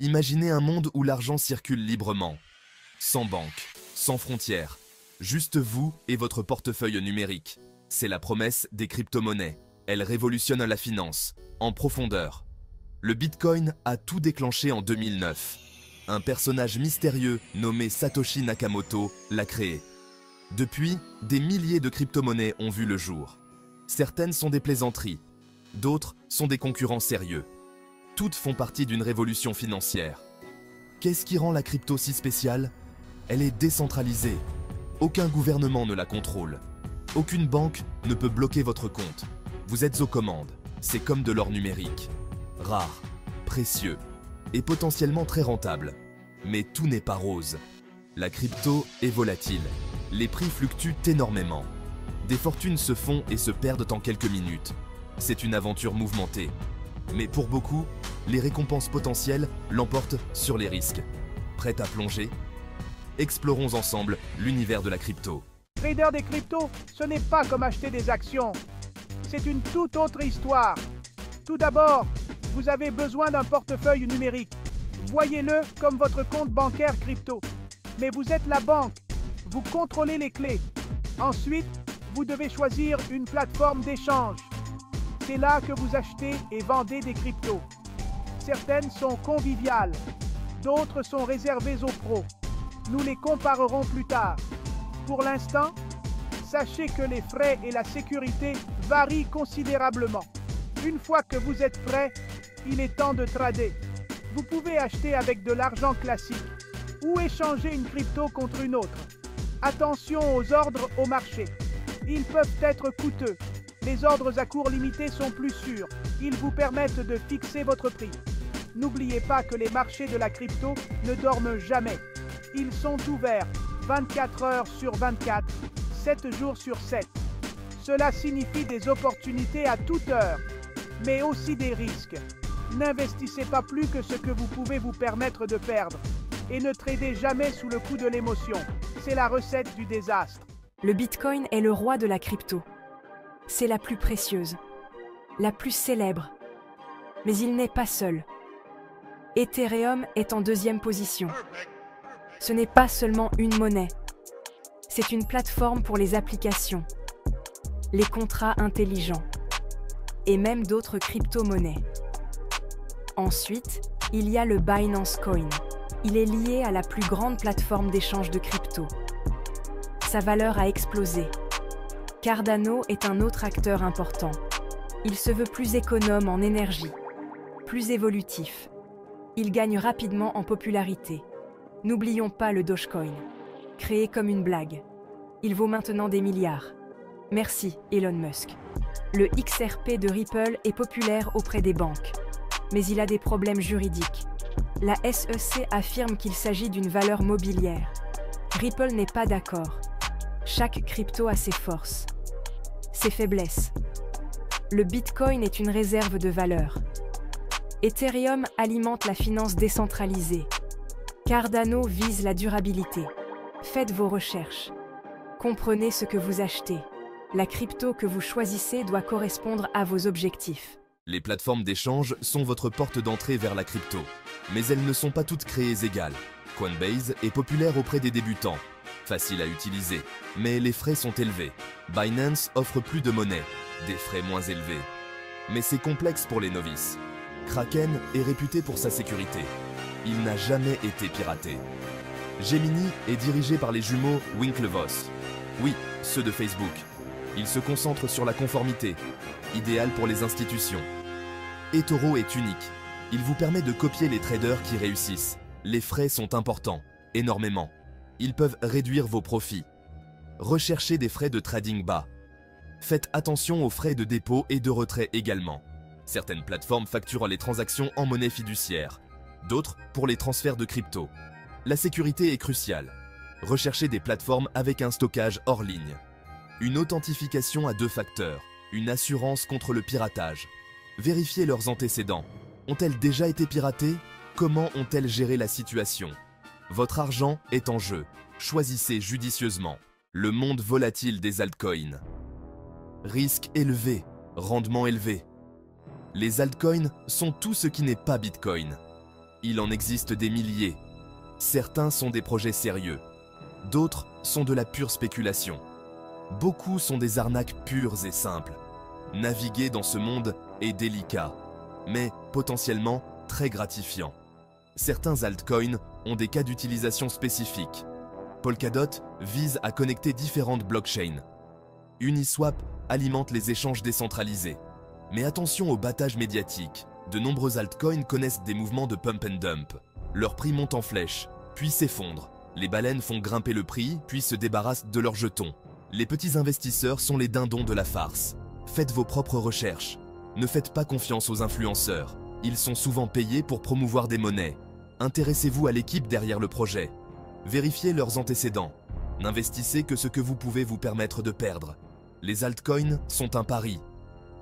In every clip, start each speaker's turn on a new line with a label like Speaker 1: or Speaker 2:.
Speaker 1: Imaginez un monde où l'argent circule librement, sans banque, sans frontières, juste vous et votre portefeuille numérique. C'est la promesse des crypto-monnaies. Elle révolutionne la finance, en profondeur. Le Bitcoin a tout déclenché en 2009. Un personnage mystérieux nommé Satoshi Nakamoto l'a créé. Depuis, des milliers de crypto-monnaies ont vu le jour. Certaines sont des plaisanteries, d'autres sont des concurrents sérieux. Toutes font partie d'une révolution financière. Qu'est-ce qui rend la crypto si spéciale? Elle est décentralisée. Aucun gouvernement ne la contrôle. Aucune banque ne peut bloquer votre compte. Vous êtes aux commandes. C'est comme de l'or numérique. Rare, précieux et potentiellement très rentable. Mais tout n'est pas rose. La crypto est volatile. Les prix fluctuent énormément. Des fortunes se font et se perdent en quelques minutes. C'est une aventure mouvementée. Mais pour beaucoup, les récompenses potentielles l'emportent sur les risques. Prêt à plonger? Explorons ensemble l'univers de la crypto.
Speaker 2: Trader des cryptos, ce n'est pas comme acheter des actions. C'est une toute autre histoire. Tout d'abord, vous avez besoin d'un portefeuille numérique. Voyez-le comme votre compte bancaire crypto. Mais vous êtes la banque. Vous contrôlez les clés. Ensuite, vous devez choisir une plateforme d'échange. C'est là que vous achetez et vendez des cryptos. Certaines sont conviviales, d'autres sont réservées aux pros. Nous les comparerons plus tard. Pour l'instant, sachez que les frais et la sécurité varient considérablement. Une fois que vous êtes prêt, il est temps de trader. Vous pouvez acheter avec de l'argent classique ou échanger une crypto contre une autre. Attention aux ordres au marché. Ils peuvent être coûteux. Les ordres à cours limité sont plus sûrs. Ils vous permettent de fixer votre prix. N'oubliez pas que les marchés de la crypto ne dorment jamais. Ils sont ouverts 24 heures sur 24, 7 jours sur 7. Cela signifie des opportunités à toute heure, mais aussi des risques. N'investissez pas plus que ce que vous pouvez vous permettre de perdre. Et ne tradez jamais sous le coup de l'émotion. C'est la recette du désastre.
Speaker 3: Le Bitcoin est le roi de la crypto. C'est la plus précieuse, la plus célèbre. Mais il n'est pas seul. Ethereum est en deuxième position. Ce n'est pas seulement une monnaie. C'est une plateforme pour les applications, les contrats intelligents et même d'autres crypto-monnaies. Ensuite, il y a le Binance Coin. Il est lié à la plus grande plateforme d'échange de crypto. Sa valeur a explosé. Cardano est un autre acteur important. Il se veut plus économe en énergie, plus évolutif. Il gagne rapidement en popularité. N'oublions pas le Dogecoin, créé comme une blague. Il vaut maintenant des milliards. Merci, Elon Musk. Le XRP de Ripple est populaire auprès des banques, mais il a des problèmes juridiques. La SEC affirme qu'il s'agit d'une valeur mobilière. Ripple n'est pas d'accord. Chaque crypto a ses forces, ses faiblesses. Le Bitcoin est une réserve de valeur. Ethereum alimente la finance décentralisée. Cardano vise la durabilité. Faites vos recherches. Comprenez ce que vous achetez. La crypto que vous choisissez doit correspondre à vos objectifs.
Speaker 1: Les plateformes d'échange sont votre porte d'entrée vers la crypto. Mais elles ne sont pas toutes créées égales. Coinbase est populaire auprès des débutants. Facile à utiliser, mais les frais sont élevés. Binance offre plus de monnaie, des frais moins élevés. Mais c'est complexe pour les novices. Kraken est réputé pour sa sécurité. Il n'a jamais été piraté. Gemini est dirigé par les jumeaux Winklevoss. Oui, ceux de Facebook. Ils se concentrent sur la conformité, idéal pour les institutions. eToro est unique. Il vous permet de copier les traders qui réussissent. Les frais sont importants, énormément. Ils peuvent réduire vos profits. Recherchez des frais de trading bas. Faites attention aux frais de dépôt et de retrait également. Certaines plateformes facturent les transactions en monnaie fiduciaire, d'autres pour les transferts de crypto. La sécurité est cruciale. Recherchez des plateformes avec un stockage hors ligne. Une authentification à 2 facteurs, une assurance contre le piratage. Vérifiez leurs antécédents. Ont-elles déjà été piratées? Comment ont-elles géré la situation? Votre argent est en jeu. Choisissez judicieusement. Le monde volatile des altcoins. Risque élevé, rendement élevé. Les altcoins sont tout ce qui n'est pas Bitcoin. Il en existe des milliers. Certains sont des projets sérieux. D'autres sont de la pure spéculation. Beaucoup sont des arnaques pures et simples. Naviguer dans ce monde est délicat, mais potentiellement très gratifiant. Certains altcoins ont des cas d'utilisation spécifiques. Polkadot vise à connecter différentes blockchains. Uniswap alimente les échanges décentralisés. Mais attention au battage médiatique. De nombreux altcoins connaissent des mouvements de pump and dump. Leur prix monte en flèche, puis s'effondre. Les baleines font grimper le prix, puis se débarrassent de leurs jetons. Les petits investisseurs sont les dindons de la farce. Faites vos propres recherches. Ne faites pas confiance aux influenceurs. Ils sont souvent payés pour promouvoir des monnaies. Intéressez-vous à l'équipe derrière le projet. Vérifiez leurs antécédents. N'investissez que ce que vous pouvez vous permettre de perdre. Les altcoins sont un pari.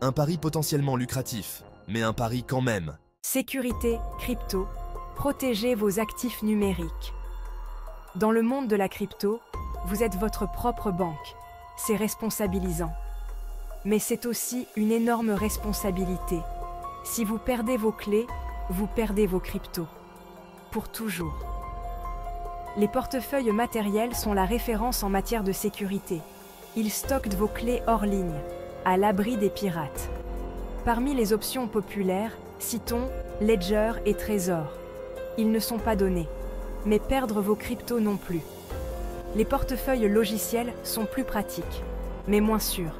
Speaker 1: Un pari potentiellement lucratif, mais un pari quand même.
Speaker 3: Sécurité, crypto, protégez vos actifs numériques. Dans le monde de la crypto, vous êtes votre propre banque. C'est responsabilisant. Mais c'est aussi une énorme responsabilité. Si vous perdez vos clés, vous perdez vos cryptos. Pour toujours. Les portefeuilles matériels sont la référence en matière de sécurité. Ils stockent vos clés hors ligne, à l'abri des pirates. Parmi les options populaires, citons Ledger et Trésor. Ils ne sont pas donnés, mais perdre vos cryptos non plus. Les portefeuilles logiciels sont plus pratiques, mais moins sûrs.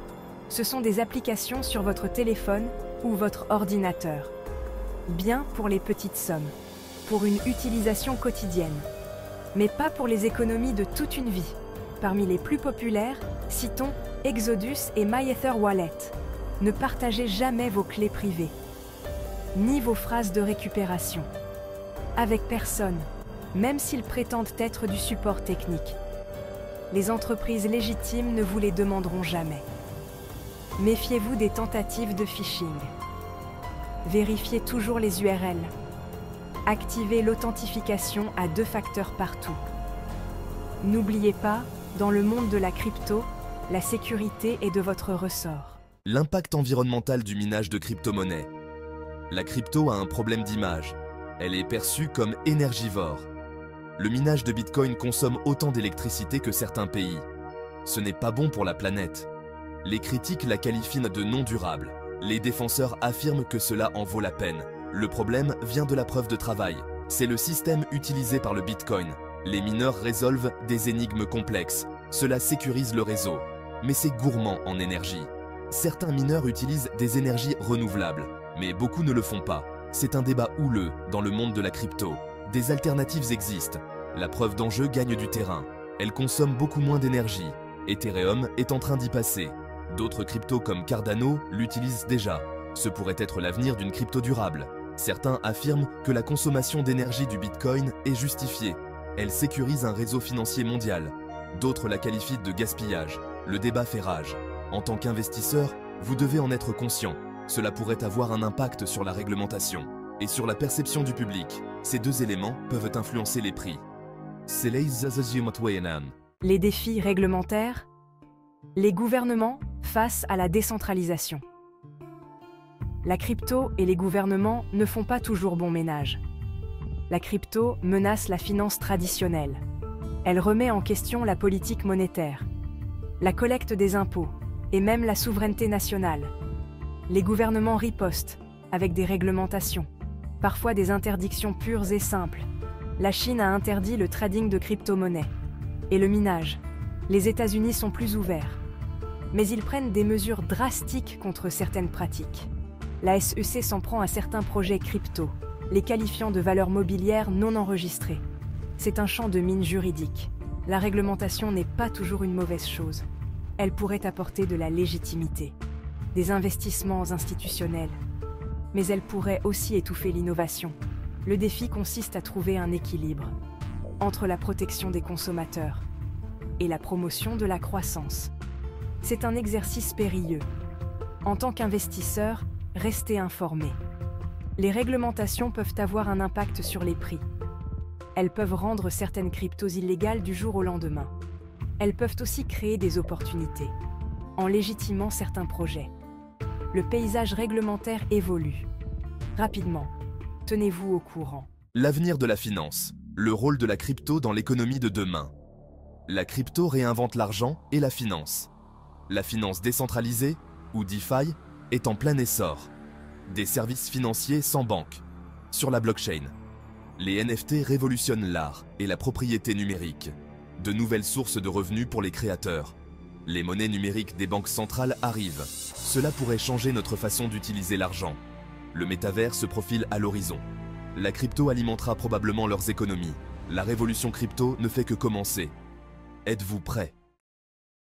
Speaker 3: Ce sont des applications sur votre téléphone ou votre ordinateur. Bien pour les petites sommes, pour une utilisation quotidienne, mais pas pour les économies de toute une vie. Parmi les plus populaires, citons Exodus et MyEtherWallet. Ne partagez jamais vos clés privées, ni vos phrases de récupération. Avec personne, même s'ils prétendent être du support technique. Les entreprises légitimes ne vous les demanderont jamais. Méfiez-vous des tentatives de phishing. Vérifiez toujours les URL. Activez l'authentification à 2 facteurs partout. N'oubliez pas, dans le monde de la crypto, la sécurité est de votre ressort.
Speaker 1: L'impact environnemental du minage de crypto-monnaies. La crypto a un problème d'image. Elle est perçue comme énergivore. Le minage de Bitcoin consomme autant d'électricité que certains pays. Ce n'est pas bon pour la planète. Les critiques la qualifient de non durable. Les défenseurs affirment que cela en vaut la peine. Le problème vient de la preuve de travail. C'est le système utilisé par le Bitcoin. Les mineurs résolvent des énigmes complexes. Cela sécurise le réseau. Mais c'est gourmand en énergie. Certains mineurs utilisent des énergies renouvelables, mais beaucoup ne le font pas. C'est un débat houleux dans le monde de la crypto. Des alternatives existent. La preuve d'enjeu gagne du terrain. Elle consomme beaucoup moins d'énergie. Ethereum est en train d'y passer. D'autres cryptos comme Cardano l'utilisent déjà. Ce pourrait être l'avenir d'une crypto durable. Certains affirment que la consommation d'énergie du Bitcoin est justifiée. Elle sécurise un réseau financier mondial. D'autres la qualifient de gaspillage. Le débat fait rage. En tant qu'investisseur, vous devez en être conscient. Cela pourrait avoir un impact sur la réglementation et sur la perception du public. Ces 2 éléments peuvent influencer les prix.
Speaker 3: Les défis réglementaires. Les gouvernements face à la décentralisation. La crypto et les gouvernements ne font pas toujours bon ménage. La crypto menace la finance traditionnelle. Elle remet en question la politique monétaire, la collecte des impôts et même la souveraineté nationale. Les gouvernements ripostent avec des réglementations, parfois des interdictions pures et simples. La Chine a interdit le trading de crypto-monnaies et le minage. Les États-Unis sont plus ouverts, mais ils prennent des mesures drastiques contre certaines pratiques. La SEC s'en prend à certains projets crypto, les qualifiant de valeurs mobilières non enregistrées. C'est un champ de mine juridique. La réglementation n'est pas toujours une mauvaise chose. Elle pourrait apporter de la légitimité, des investissements institutionnels, mais elle pourrait aussi étouffer l'innovation. Le défi consiste à trouver un équilibre entre la protection des consommateurs et la promotion de la croissance. C'est un exercice périlleux. En tant qu'investisseur, restez informé. Les réglementations peuvent avoir un impact sur les prix. Elles peuvent rendre certaines cryptos illégales du jour au lendemain. Elles peuvent aussi créer des opportunités, en légitimant certains projets. Le paysage réglementaire évolue. Rapidement, tenez-vous au courant.
Speaker 1: L'avenir de la finance, le rôle de la crypto dans l'économie de demain. La crypto réinvente l'argent et la finance. La finance décentralisée, ou DeFi, est en plein essor. Des services financiers sans banque, sur la blockchain. Les NFT révolutionnent l'art et la propriété numérique. De nouvelles sources de revenus pour les créateurs. Les monnaies numériques des banques centrales arrivent. Cela pourrait changer notre façon d'utiliser l'argent. Le métavers se profile à l'horizon. La crypto alimentera probablement leurs économies. La révolution crypto ne fait que commencer. Êtes-vous prêts ?